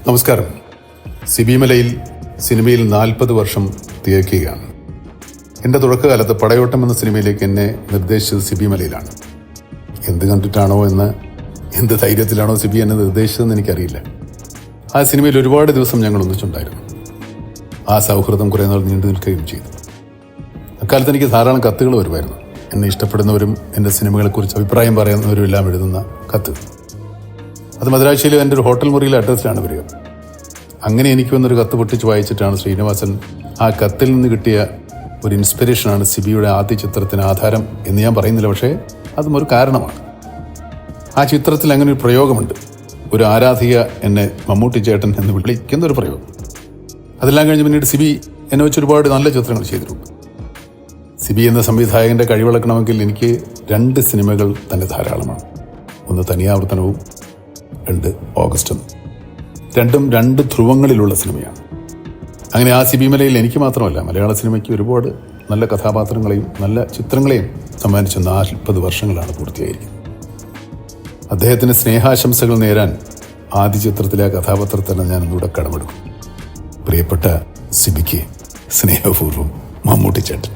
നമസ്കാരം. സിബി മലയിൽ സിനിമയിൽ 40 വർഷം തികയ്ക്കുകയാണ്. എൻ്റെ തുടക്കകാലത്ത് പടയോട്ടം എന്ന സിനിമയിലേക്ക് എന്നെ നിർദ്ദേശിച്ചത് സിബി മലയിലാണ്. എന്ത് കണ്ടിട്ടാണോ എന്ത് ധൈര്യത്തിലാണോ സിബി എന്നെ നിർദ്ദേശിച്ചതെന്ന് എനിക്കറിയില്ല. ആ സിനിമയിൽ ഒരുപാട് ദിവസം ഞങ്ങൾ ഒന്നിച്ചുണ്ടായിരുന്നു. ആ സൗഹൃദം കുറേ നാൾ നീണ്ടു നിൽക്കുകയും ചെയ്തു. അക്കാലത്ത് എനിക്ക് ധാരാളം കത്തുകൾ വരുമായിരുന്നു. എന്നെ ഇഷ്ടപ്പെടുന്നവരും എൻ്റെ സിനിമകളെക്കുറിച്ച് അഭിപ്രായം പറയുന്നവരും എല്ലാം എഴുതുന്ന കത്ത്. അത് മദ്രാശിയിലെ എൻ്റെ ഒരു ഹോട്ടൽ മുറിയിലെ അഡ്രസ്സിലാണ് വരിക. അങ്ങനെ എനിക്ക് വന്നൊരു കത്ത് പൊട്ടിച്ച് വായിച്ചിട്ടാണ് ശ്രീനിവാസൻ ആ കത്തിൽ നിന്ന് കിട്ടിയ ഒരു ഇൻസ്പിറേഷനാണ് സിബിയുടെ ആദ്യ ചിത്രത്തിന് ആധാരം എന്ന് ഞാൻ പറയുന്നില്ല, പക്ഷേ അതും ഒരു കാരണമാണ്. ആ ചിത്രത്തിൽ അങ്ങനെ ഒരു പ്രയോഗമുണ്ട്. ഒരു ആരാധിക എന്നെ മമ്മൂട്ടി ചേട്ടൻ എന്ന് വിളിക്കുന്നൊരു പ്രയോഗം. അതെല്ലാം കഴിഞ്ഞ് പിന്നീട് സിബി എന്നെ വെച്ച് ഒരുപാട് നല്ല ചിത്രങ്ങൾ ചെയ്തിട്ടുണ്ട്. സിബി എന്ന സംവിധായകൻ്റെ കഴിവളക്കണമെങ്കിൽ എനിക്ക് 2 സിനിമകൾ തന്നെ ധാരാളമാണ്. ഒന്ന് തനിയാവർത്തനവും 2 ഓഗസ്റ്റ്. രണ്ടും 2 ധ്രുവങ്ങളിലുള്ള സിനിമയാണ്. അങ്ങനെ ആ സിബി മലയിൽ എനിക്ക് മാത്രമല്ല, മലയാള സിനിമയ്ക്ക് ഒരുപാട് നല്ല കഥാപാത്രങ്ങളെയും നല്ല ചിത്രങ്ങളെയും സമ്മാനിച്ച 40 വർഷങ്ങളാണ് പൂർത്തിയായിരിക്കുന്നത്. അദ്ദേഹത്തിന് സ്നേഹാശംസകൾ നേരാൻ ആദ്യ ചിത്രത്തിലെ ആ കഥാപാത്രത്തിന് ഞാൻ ഒന്നുകൂടെ കടമെടുക്കും. പ്രിയപ്പെട്ട സിബിക്ക് സ്നേഹപൂർവ്വം മമ്മൂട്ടി ചേട്ടൻ.